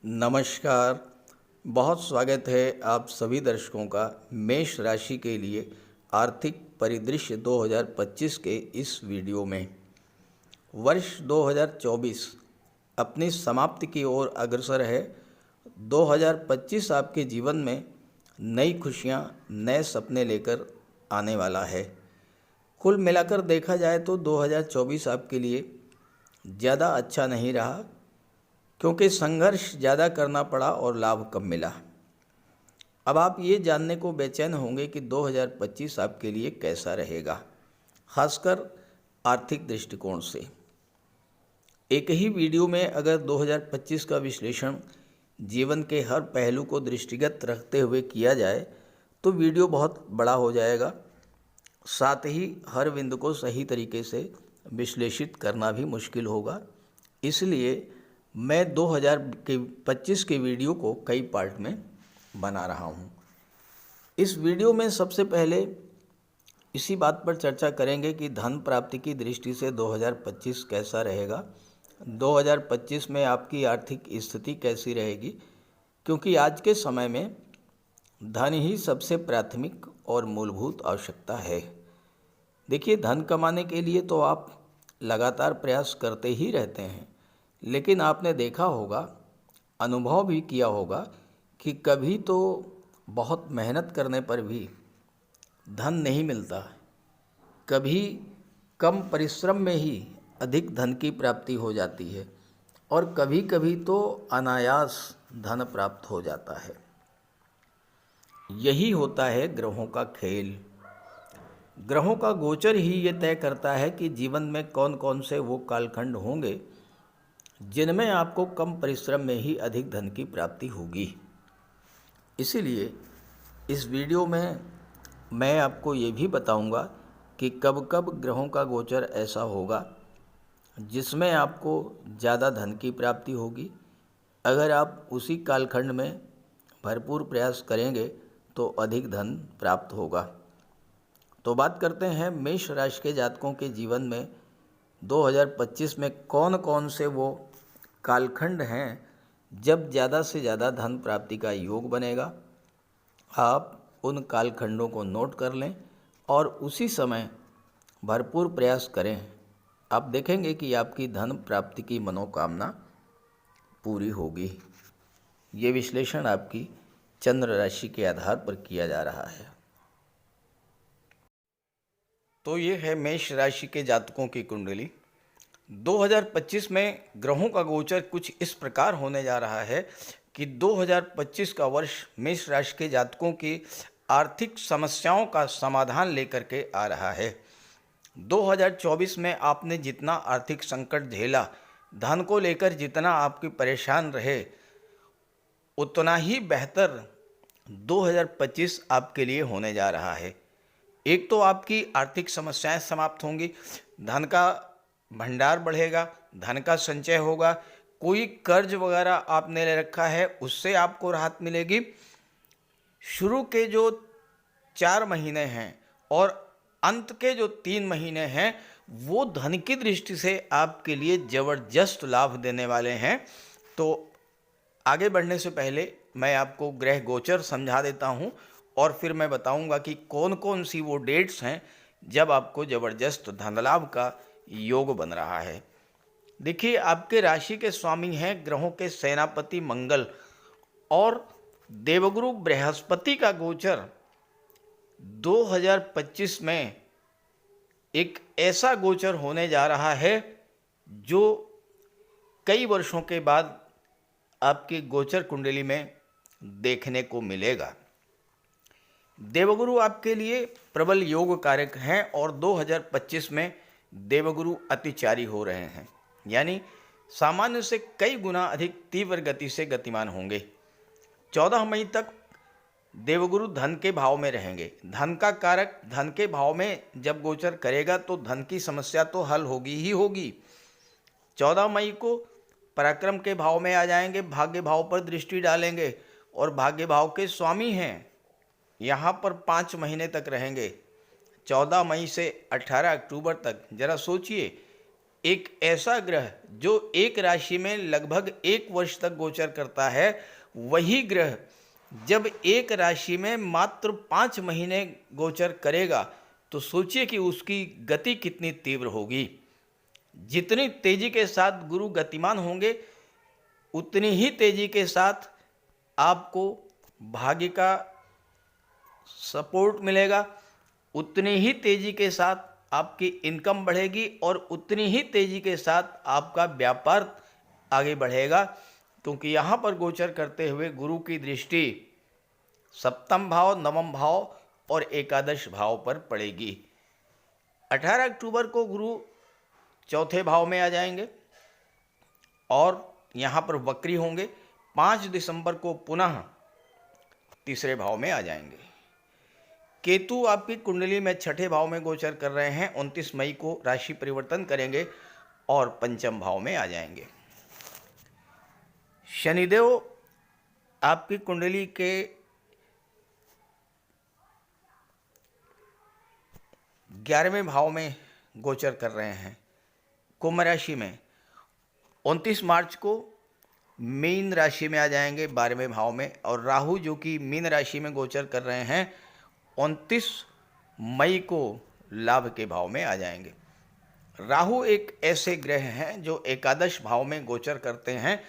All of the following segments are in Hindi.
नमस्कार। बहुत स्वागत है आप सभी दर्शकों का मेष राशि के लिए आर्थिक परिदृश्य 2025 के इस वीडियो में। वर्ष 2024 अपनी समाप्ति की ओर अग्रसर है। 2025 आपके जीवन में नई खुशियां, नए सपने लेकर आने वाला है। कुल मिलाकर देखा जाए तो 2024 आपके लिए ज़्यादा अच्छा नहीं रहा, क्योंकि संघर्ष ज़्यादा करना पड़ा और लाभ कम मिला। अब आप ये जानने को बेचैन होंगे कि 2025 आपके लिए कैसा रहेगा, खासकर आर्थिक दृष्टिकोण से। एक ही वीडियो में अगर 2025 का विश्लेषण जीवन के हर पहलू को दृष्टिगत रखते हुए किया जाए तो वीडियो बहुत बड़ा हो जाएगा। साथ ही हर बिंदु को सही तरीके से विश्लेषित करना भी मुश्किल होगा। इसलिए मैं 2025 के वीडियो को कई पार्ट में बना रहा हूँ। इस वीडियो में सबसे पहले इसी बात पर चर्चा करेंगे कि धन प्राप्ति की दृष्टि से 2025 कैसा रहेगा, 2025 में आपकी आर्थिक स्थिति कैसी रहेगी, क्योंकि आज के समय में धन ही सबसे प्राथमिक और मूलभूत आवश्यकता है। देखिए, धन कमाने के लिए तो आप लगातार प्रयास करते ही रहते हैं, लेकिन आपने देखा होगा, अनुभव भी किया होगा कि कभी तो बहुत मेहनत करने पर भी धन नहीं मिलता। कभी कम परिश्रम में ही अधिक धन की प्राप्ति हो जाती है और कभी कभी तो अनायास धन प्राप्त हो जाता है। यही होता है ग्रहों का खेल। ग्रहों का गोचर ही ये तय करता है कि जीवन में कौन कौन से वो कालखंड होंगे जिनमें आपको कम परिश्रम में ही अधिक धन की प्राप्ति होगी। इसीलिए इस वीडियो में मैं आपको ये भी बताऊंगा कि कब कब ग्रहों का गोचर ऐसा होगा जिसमें आपको ज़्यादा धन की प्राप्ति होगी। अगर आप उसी कालखंड में भरपूर प्रयास करेंगे तो अधिक धन प्राप्त होगा। तो बात करते हैं मेष राशि के जातकों के जीवन में 2025 में कौन कौन से वो कालखंड हैं जब ज़्यादा से ज़्यादा धन प्राप्ति का योग बनेगा। आप उन कालखंडों को नोट कर लें और उसी समय भरपूर प्रयास करें। आप देखेंगे कि आपकी धन प्राप्ति की मनोकामना पूरी होगी। ये विश्लेषण आपकी चंद्र राशि के आधार पर किया जा रहा है। तो ये है मेष राशि के जातकों की कुंडली। 2025 में ग्रहों का गोचर कुछ इस प्रकार होने जा रहा है कि 2025 का वर्ष मेष राशि के जातकों की आर्थिक समस्याओं का समाधान लेकर के आ रहा है। 2024 में आपने जितना आर्थिक संकट झेला, धन को लेकर जितना आपके परेशान रहे, उतना ही बेहतर 2025 आपके लिए होने जा रहा है। एक तो आपकी आर्थिक समस्याएं समाप्त होंगी, धन का भंडार बढ़ेगा, धन का संचय होगा, कोई कर्ज वगैरह आपने ले रखा है उससे आपको राहत मिलेगी। शुरू के जो 4 महीने हैं और अंत के जो 3 महीने हैं वो धन की दृष्टि से आपके लिए ज़बरदस्त लाभ देने वाले हैं। तो आगे बढ़ने से पहले मैं आपको ग्रह गोचर समझा देता हूं और फिर मैं बताऊंगा कि कौन कौन सी वो डेट्स हैं जब आपको ज़बरदस्त धन लाभ का योग बन रहा है। देखिए, आपके राशि के स्वामी हैं ग्रहों के सेनापति मंगल, और देवगुरु बृहस्पति का गोचर 2025 में एक ऐसा गोचर होने जा रहा है जो कई वर्षों के बाद आपकी गोचर कुंडली में देखने को मिलेगा। देवगुरु आपके लिए प्रबल योग कारक हैं और 2025 में देवगुरु अतिचारी हो रहे हैं, यानी सामान्य से कई गुना अधिक तीव्र गति से गतिमान होंगे। 14 मई तक देवगुरु धन के भाव में रहेंगे। धन का कारक धन के भाव में जब गोचर करेगा तो धन की समस्या तो हल होगी ही होगी। 14 मई को पराक्रम के भाव में आ जाएंगे, भाग्य भाव पर दृष्टि डालेंगे और भाग्य भाव के स्वामी हैं, यहाँ पर 5 महीने तक रहेंगे। 14 मई से 18 अक्टूबर तक जरा सोचिए एक ऐसा ग्रह जो एक राशि में लगभग 1 वर्ष तक गोचर करता है, वही ग्रह जब एक राशि में मात्र 5 महीने गोचर करेगा तो सोचिए कि उसकी गति कितनी तीव्र होगी। जितनी तेजी के साथ गुरु गतिमान होंगे, उतनी ही तेजी के साथ आपको भाग्य का सपोर्ट मिलेगा, उतनी ही तेजी के साथ आपकी इनकम बढ़ेगी और उतनी ही तेजी के साथ आपका व्यापार आगे बढ़ेगा, क्योंकि यहाँ पर गोचर करते हुए गुरु की दृष्टि सप्तम भाव, नवम भाव और एकादश भाव पर पड़ेगी। 18 अक्टूबर को गुरु चौथे भाव में आ जाएंगे और यहाँ पर वक्री होंगे। 5 दिसंबर को पुनः तीसरे भाव में आ जाएंगे। केतु आपकी कुंडली में छठे भाव में गोचर कर रहे हैं। 29 मई को राशि परिवर्तन करेंगे और पंचम भाव में आ जाएंगे। शनिदेव आपकी कुंडली के 11वें भाव में गोचर कर रहे हैं, कुंभ राशि में। 29 मार्च को मीन राशि में आ जाएंगे 12वें भाव में, और राहु जो कि मीन राशि में गोचर कर रहे हैं 29 मई को लाभ के भाव में आ जाएंगे। राहु एक ऐसे ग्रह हैं जो एकादश भाव में गोचर करते हैं,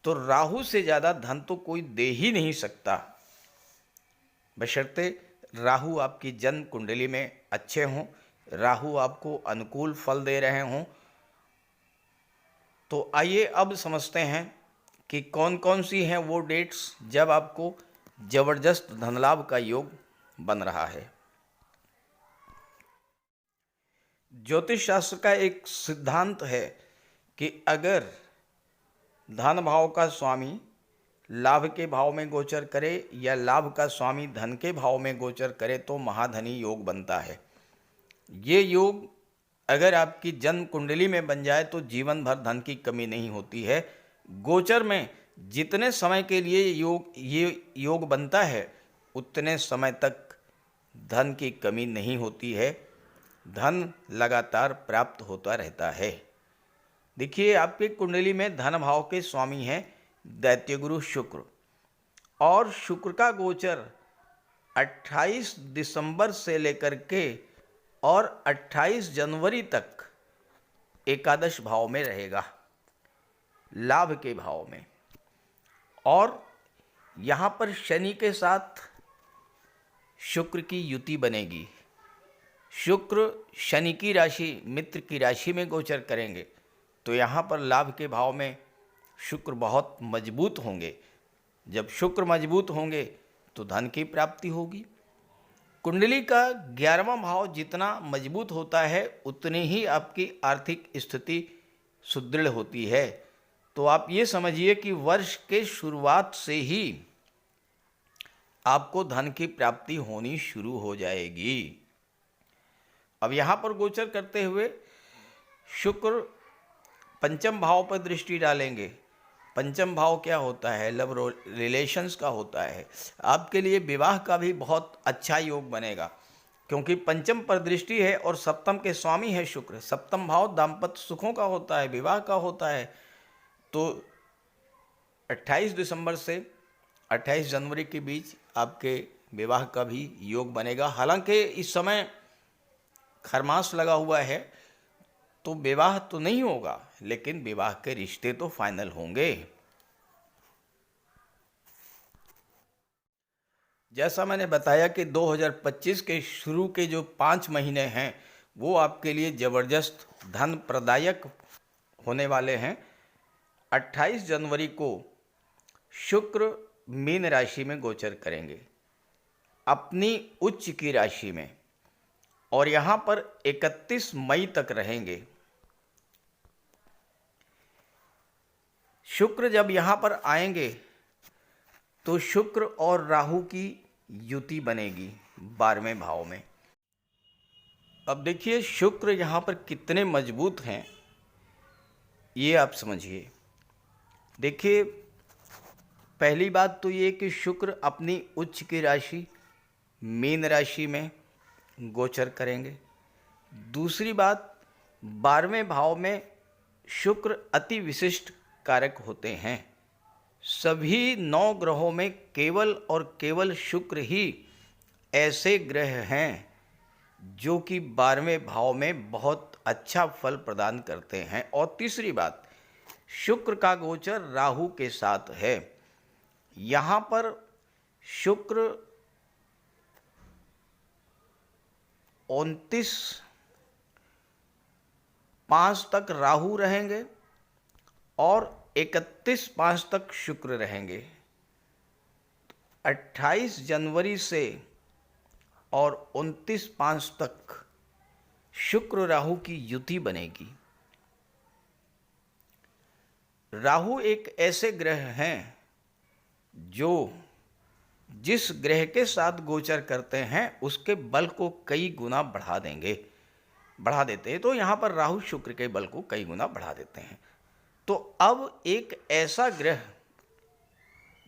तो राहु से ज़्यादा धन तो कोई दे ही नहीं सकता, बशर्ते राहु आपकी जन्म कुंडली में अच्छे हों, राहु आपको अनुकूल फल दे रहे हों। तो आइए अब समझते हैं कि कौन कौन सी हैं वो डेट्स जब आपको जबरदस्त धनलाभ का योग बन रहा है। ज्योतिष शास्त्र का एक सिद्धांत है कि अगर धन भाव का स्वामी लाभ के भाव में गोचर करे या लाभ का स्वामी धन के भाव में गोचर करे तो महाधनी योग बनता है। ये योग अगर आपकी जन्म कुंडली में बन जाए तो जीवन भर धन की कमी नहीं होती है। गोचर में जितने समय के लिए ये योग बनता है उतने समय तक धन की कमी नहीं होती है, धन लगातार प्राप्त होता रहता है। देखिए, आपकी कुंडली में धन भाव के स्वामी हैं दैत्य गुरु शुक्र, और शुक्र का गोचर 28 दिसंबर से लेकर के और 28 जनवरी तक एकादश भाव में रहेगा, लाभ के भाव में। और यहाँ पर शनि के साथ शुक्र की युति बनेगी। शुक्र शनि की राशि मित्र की राशि में गोचर करेंगे, तो यहाँ पर लाभ के भाव में शुक्र बहुत मजबूत होंगे। जब शुक्र मजबूत होंगे तो धन की प्राप्ति होगी। कुंडली का 11वां भाव जितना मजबूत होता है उतनी ही आपकी आर्थिक स्थिति सुदृढ़ होती है। तो आप ये समझिए कि वर्ष के शुरुआत से ही आपको धन की प्राप्ति होनी शुरू हो जाएगी। अब यहाँ पर गोचर करते हुए शुक्र पंचम भाव पर दृष्टि डालेंगे। पंचम भाव क्या होता है? लव रिलेशंस का होता है। आपके लिए विवाह का भी बहुत अच्छा योग बनेगा, क्योंकि पंचम पर दृष्टि है और सप्तम के स्वामी है शुक्र। सप्तम भाव दाम्पत्य सुखों का होता है, विवाह का होता है। तो 28 दिसंबर से 28 जनवरी के बीच आपके विवाह का भी योग बनेगा। हालांकि इस समय खरमास लगा हुआ है तो विवाह तो नहीं होगा, लेकिन विवाह के रिश्ते तो फाइनल होंगे। जैसा मैंने बताया कि 2025 के शुरू के जो 5 महीने हैं वो आपके लिए जबरदस्त धन प्रदायक होने वाले हैं। 28 जनवरी को शुक्र मीन राशि में गोचर करेंगे अपनी उच्च की राशि में, और यहाँ पर 31 मई तक रहेंगे। शुक्र जब यहाँ पर आएंगे तो शुक्र और राहु की युति बनेगी 12वें भाव में। अब देखिए शुक्र यहाँ पर कितने मजबूत हैं ये आप समझिए। देखिए, पहली बात तो ये कि शुक्र अपनी उच्च की राशि मीन राशि में गोचर करेंगे। दूसरी बात, 12वें भाव में शुक्र अति विशिष्ट कारक होते हैं। सभी 9 ग्रहों में केवल और केवल शुक्र ही ऐसे ग्रह हैं जो कि 12वें भाव में बहुत अच्छा फल प्रदान करते हैं। और तीसरी बात, शुक्र का गोचर राहु के साथ है। यहाँ पर शुक्र 29/5 तक राहु रहेंगे और 31/5 तक शुक्र रहेंगे। 28 जनवरी से और 29/5 तक शुक्र राहु की युति बनेगी। राहु एक ऐसे ग्रह हैं जो जिस ग्रह के साथ गोचर करते हैं उसके बल को कई गुना बढ़ा देते हैं। तो यहाँ पर राहु शुक्र के बल को कई गुना बढ़ा देते हैं। तो अब एक ऐसा ग्रह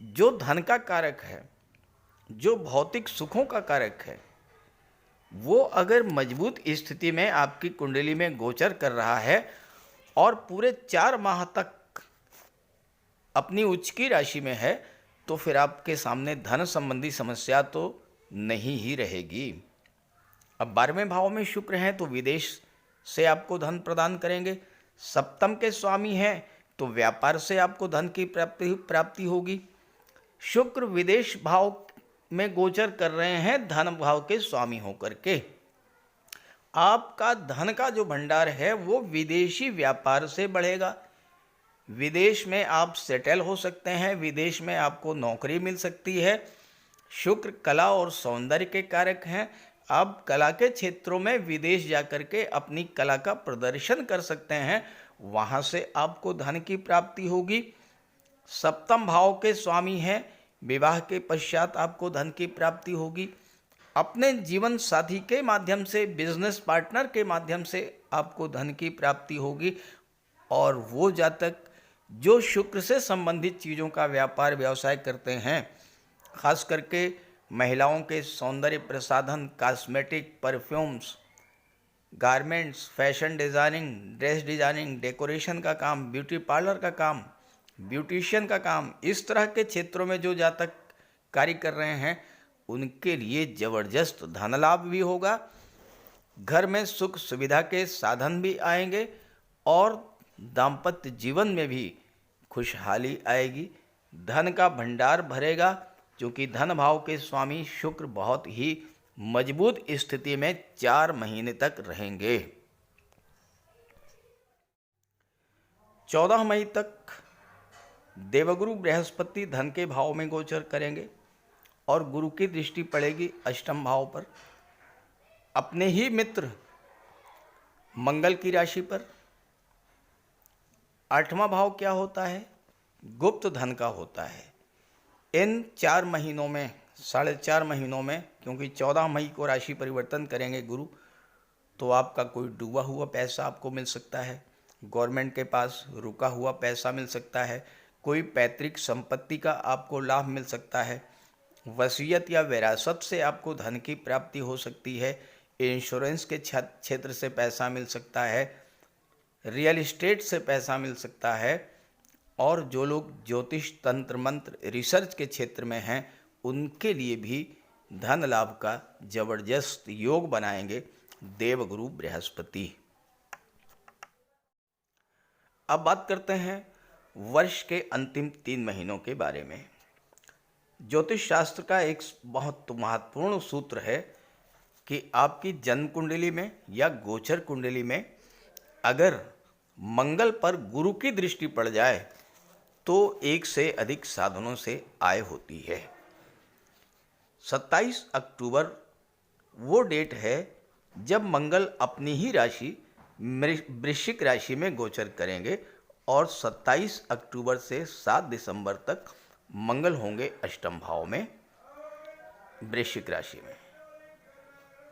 जो धन का कारक है, जो भौतिक सुखों का कारक है, वो अगर मजबूत स्थिति में आपकी कुंडली में गोचर कर रहा है और पूरे 4 माह तक अपनी उच्च की राशि में है, तो फिर आपके सामने धन संबंधी समस्या तो नहीं ही रहेगी। अब 12वें भाव में शुक्र हैं तो विदेश से आपको धन प्रदान करेंगे। सप्तम के स्वामी हैं तो व्यापार से आपको धन की प्राप्ति होगी। शुक्र विदेश भाव में गोचर कर रहे हैं धन भाव के स्वामी होकर के। आपका धन का जो भंडार है वो विदेशी व्यापार से बढ़ेगा। विदेश में आप सेटल हो सकते हैं, विदेश में आपको नौकरी मिल सकती है। शुक्र कला और सौंदर्य के कारक हैं। आप कला के क्षेत्रों में विदेश जाकर के अपनी कला का प्रदर्शन कर सकते हैं, वहाँ से आपको धन की प्राप्ति होगी। सप्तम भाव के स्वामी हैं, विवाह के पश्चात आपको धन की प्राप्ति होगी। अपने जीवन साथी के माध्यम से, बिजनेस पार्टनर के माध्यम से आपको धन की प्राप्ति होगी। और वो जातक जो शुक्र से संबंधित चीज़ों का व्यापार व्यवसाय करते हैं, खास करके महिलाओं के सौंदर्य प्रसाधन, cosmetic, perfumes, garments, fashion designing, dress designing, decoration का काम, ब्यूटी पार्लर का काम, ब्यूटिशियन का काम, इस तरह के क्षेत्रों में जो जातक कार्य कर रहे हैं उनके लिए ज़बरदस्त धन लाभ भी होगा। घर में सुख सुविधा के साधन भी आएंगे और दाम्पत्य जीवन में भी खुशहाली आएगी। धन का भंडार भरेगा, क्योंकि धन भाव के स्वामी शुक्र बहुत ही मजबूत स्थिति में 4 महीने तक रहेंगे। 14 मई तक देवगुरु बृहस्पति धन के भाव में गोचर करेंगे और गुरु की दृष्टि पड़ेगी अष्टम भाव पर, अपने ही मित्र मंगल की राशि पर। 8वां भाव क्या होता है? गुप्त धन का होता है। इन 4 महीनों में, 4.5 महीनों में, क्योंकि 14 मई को राशि परिवर्तन करेंगे गुरु, तो आपका कोई डूबा हुआ पैसा आपको मिल सकता है, गवर्नमेंट के पास रुका हुआ पैसा मिल सकता है, कोई पैतृक संपत्ति का आपको लाभ मिल सकता है, वसीयत या विरासत से आपको धन की प्राप्ति हो सकती है, इंश्योरेंस के क्षेत्र से पैसा मिल सकता है, रियल एस्टेट से पैसा मिल सकता है। और जो लोग ज्योतिष, तंत्र मंत्र, रिसर्च के क्षेत्र में हैं उनके लिए भी धन लाभ का जबरदस्त योग बनाएंगे देवगुरु बृहस्पति। अब बात करते हैं वर्ष के अंतिम 3 महीनों के बारे में। ज्योतिष शास्त्र का एक बहुत महत्वपूर्ण सूत्र है कि आपकी जन्म कुंडली में या गोचर कुंडली में अगर मंगल पर गुरु की दृष्टि पड़ जाए तो 1 से अधिक साधनों से आय होती है। 27 अक्टूबर वो डेट है जब मंगल अपनी ही राशि वृश्चिक राशि में गोचर करेंगे और 27 अक्टूबर से 7 दिसंबर तक मंगल होंगे अष्टम भाव में वृश्चिक राशि में।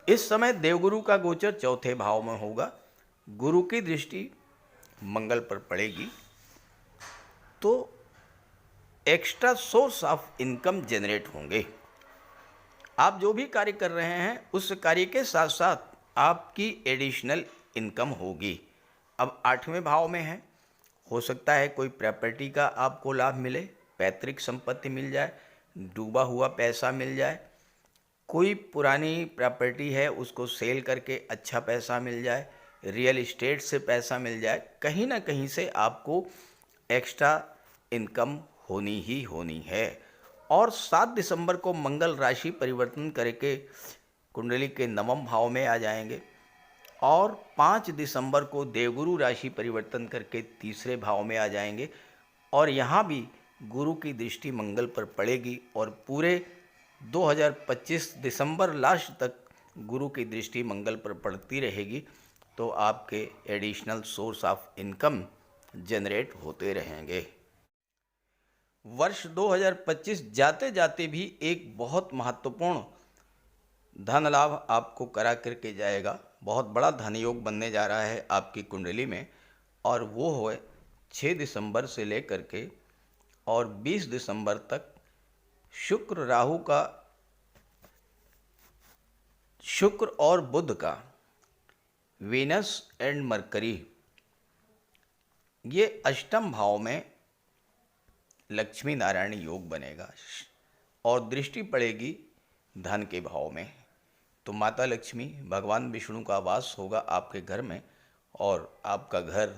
इस समय देवगुरु का गोचर चौथे भाव में होगा। गुरु की दृष्टि मंगल पर पड़ेगी तो extra source of income generate होंगे। आप जो भी कार्य कर रहे हैं उस कार्य के साथ साथ आपकी एडिशनल इनकम होगी। अब 8वें भाव में है हो सकता है कोई प्रॉपर्टी का आपको लाभ मिले, पैतृक संपत्ति मिल जाए, डूबा हुआ पैसा मिल जाए, कोई पुरानी प्रॉपर्टी है उसको सेल करके अच्छा पैसा मिल जाए, रियल इस्टेट से पैसा मिल जाए, कहीं ना कहीं से आपको एक्स्ट्रा इनकम होनी ही होनी है। और 7 दिसंबर को मंगल राशि परिवर्तन करके कुंडली के नवम भाव में आ जाएंगे और 5 दिसंबर को देवगुरु राशि परिवर्तन करके तीसरे भाव में आ जाएंगे और यहाँ भी गुरु की दृष्टि मंगल पर पड़ेगी और पूरे 2025 दिसंबर लास्ट तक गुरु की दृष्टि मंगल पर पड़ती रहेगी। तो आपके additional source of income generate होते रहेंगे। वर्ष 2025 जाते जाते भी एक बहुत महत्वपूर्ण धन लाभ आपको करा करके जाएगा। बहुत बड़ा धन योग बनने जा रहा है आपकी कुंडली में और वो है 6 दिसंबर से लेकर के और 20 दिसंबर तक शुक्र राहु का, शुक्र और बुध का, वीनस एंड मरकरी, ये अष्टम भाव में लक्ष्मी नारायण योग बनेगा और दृष्टि पड़ेगी धन के भाव में। तो माता लक्ष्मी, भगवान विष्णु का वास होगा आपके घर में और आपका घर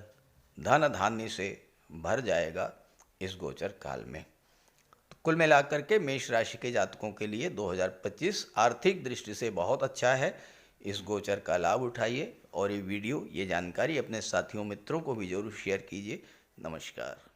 धन धान्य से भर जाएगा इस गोचर काल में। तो कुल मिलाकर के मेष राशि के जातकों के लिए 2025 आर्थिक दृष्टि से बहुत अच्छा है। इस गोचर का लाभ उठाइए और ये वीडियो, ये जानकारी अपने साथियों मित्रों को भी जरूर शेयर कीजिए। नमस्कार।